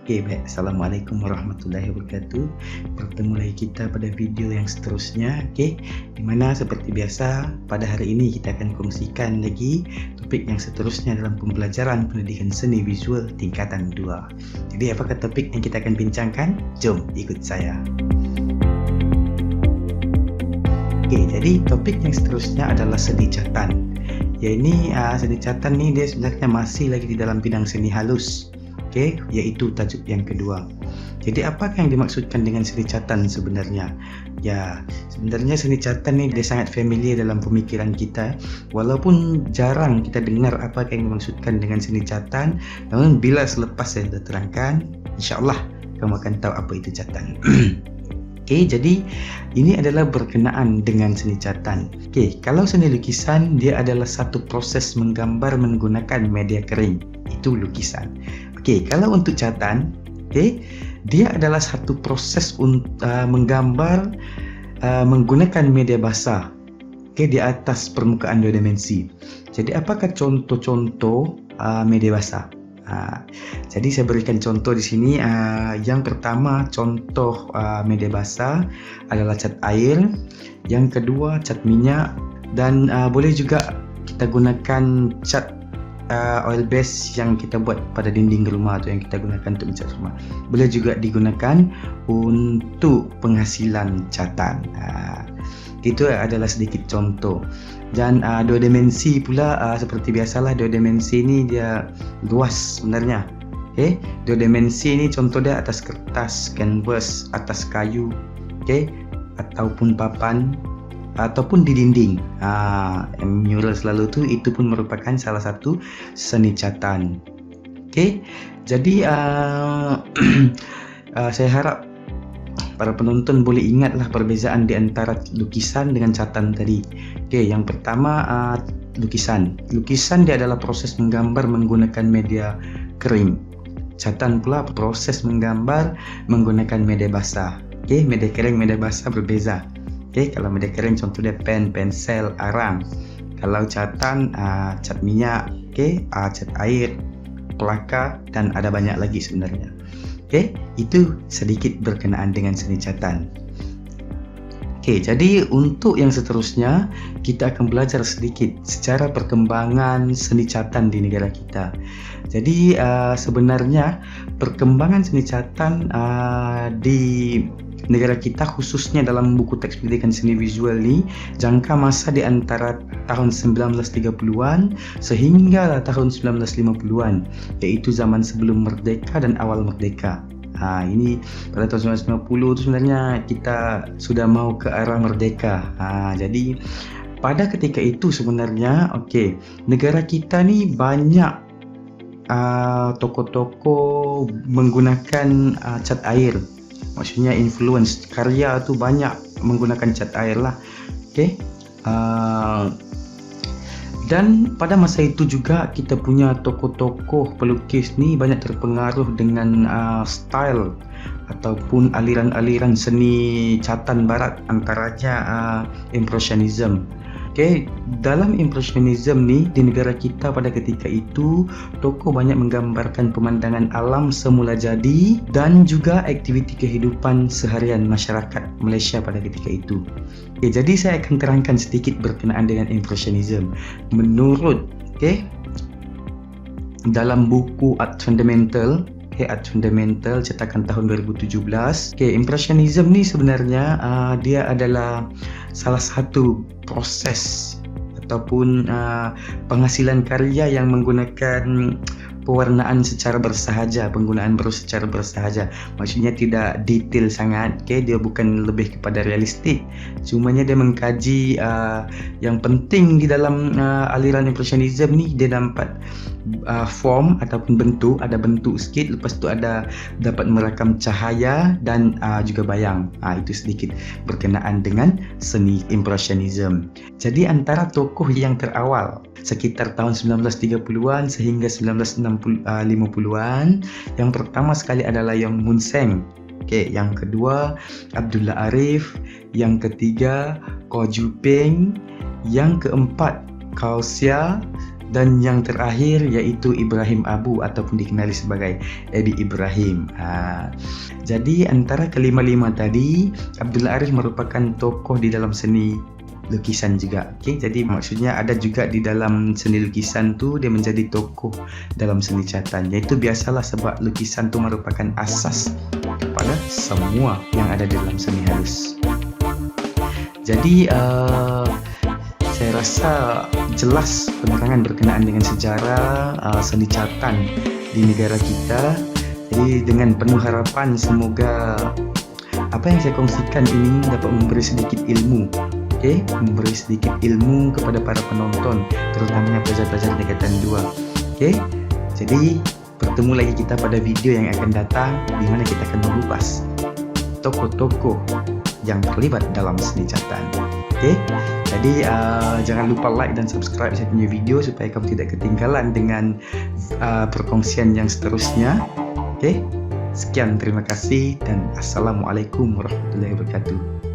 Okey, baik. Assalamualaikum warahmatullahi wabarakatuh. Bertemu lagi kita pada video yang seterusnya, okey. Di mana seperti biasa, pada hari ini kita akan kongsikan lagi topik yang seterusnya dalam pembelajaran pendidikan seni visual tingkatan 2. Jadi apakah topik yang kita akan bincangkan? Jom ikut saya. Okey, jadi topik yang seterusnya adalah seni catan. Ya, ini seni catan ni dia sebenarnya masih lagi di dalam bidang seni halus. Okey, iaitu tajuk yang kedua. Jadi apakah yang dimaksudkan dengan seni catan sebenarnya? Ya, sebenarnya seni catan ni dia sangat familiar dalam pemikiran kita. Walaupun jarang kita dengar apa yang dimaksudkan dengan seni catan, namun bila selepas saya terangkan, insya-Allah kamu akan tahu apa itu catan. Okey, jadi ini adalah berkenaan dengan seni catan. Okey, kalau seni lukisan dia adalah satu proses menggambar menggunakan media kering. Itu lukisan. Okey, kalau untuk catan, dia adalah satu proses menggambar menggunakan media basah. Di atas permukaan dua dimensi. Jadi apakah contoh-contoh media basah? Jadi saya berikan contoh di sini. Yang pertama, contoh media basah adalah cat air. Yang kedua, cat minyak. Dan boleh juga kita gunakan cat oil base yang kita buat pada dinding rumah atau yang kita gunakan untuk mencat rumah. Boleh juga digunakan untuk penghasilan catan. Itu adalah sedikit contoh. Dan dua dimensi pula, seperti biasalah, dua dimensi ni dia luas sebenarnya. Dua dimensi ni contoh dia atas kertas, canvas, atas kayu, ataupun papan, ataupun di dinding. Mural selalu itu pun merupakan salah satu seni catan. Jadi saya harap para penonton boleh ingatlah perbezaan di antara lukisan dengan catan tadi. Yang pertama, lukisan. Lukisan dia adalah proses menggambar menggunakan media kering. Catan pula proses menggambar menggunakan media basah. Media kering, media basah berbeza. Kalau media kering contohnya pen, pensel, arang. Kalau catan, cat minyak, cat air, pelaka, dan ada banyak lagi sebenarnya. Itu sedikit berkenaan dengan seni catan. Jadi untuk yang seterusnya kita akan belajar sedikit secara perkembangan seni catan di negara kita. Jadi sebenarnya perkembangan seni catan di negara kita, khususnya dalam buku teks pendidikan seni visual ni, jangka masa di antara tahun 1930-an sehingga tahun 1950-an, iaitu zaman sebelum merdeka dan awal merdeka. Ini pada tahun 1950 tu sebenarnya kita sudah mau ke arah merdeka. Jadi pada ketika itu sebenarnya negara kita ni banyak tokoh-tokoh menggunakan cat air. Maksudnya influence karya tu banyak menggunakan cat air lah. Dan pada masa itu juga kita punya tokoh-tokoh pelukis ni banyak terpengaruh dengan style ataupun aliran-aliran seni catan barat, antaranya Impressionism. Dalam Impressionism ni di negara kita pada ketika itu, tokoh banyak menggambarkan pemandangan alam semula jadi dan juga aktiviti kehidupan seharian masyarakat Malaysia pada ketika itu. Jadi saya akan terangkan sedikit berkenaan dengan Impressionism. Menurut dalam buku Art Fundamental, Art Fundamental cetakan tahun 2017, Impressionism ni sebenarnya dia adalah salah satu proses ataupun penghasilan karya yang menggunakan pewarnaan secara bersahaja, penggunaan berus secara bersahaja. Maksudnya tidak detail sangat, dia bukan lebih kepada realistik. Cumanya dia mengkaji yang penting di dalam aliran Impressionism ni, dia dapat form ataupun bentuk, ada bentuk sikit, lepas tu ada dapat merakam cahaya dan juga bayang. Itu sedikit berkenaan dengan seni Impressionism. Jadi antara tokoh yang terawal sekitar tahun 1930-an sehingga 1950-an, yang pertama sekali adalah Yang Mun-seng. Yang kedua Abdullah Arif, yang ketiga Ko Ju Peng, yang keempat Kao Sia, Dan yang terakhir yaitu Ibrahim Abu ataupun dikenali sebagai Ebi Ibrahim. Jadi antara kelima-lima tadi, Abdullah Arif merupakan tokoh di dalam seni lukisan juga. Jadi maksudnya ada juga di dalam seni lukisan tu dia menjadi tokoh dalam seni catatan. Yaitu biasalah sebab lukisan tu merupakan asas kepada semua yang ada di dalam seni halus. Jadi saya rasa jelas penerangan berkenaan dengan sejarah seni catatan di negara kita. Jadi dengan penuh harapan semoga apa yang saya kongsikan ini dapat memberi sedikit ilmu, memberi sedikit ilmu kepada para penonton, terutamanya pelajar-pelajar tingkatan 2. Jadi bertemu lagi kita pada video yang akan datang, di mana kita akan mengupas tokoh-tokoh yang terlibat dalam seni catatan. Jadi jangan lupa like dan subscribe saya punya video supaya kamu tidak ketinggalan dengan perkongsian yang seterusnya. Sekian, terima kasih dan assalamualaikum warahmatullahi wabarakatuh.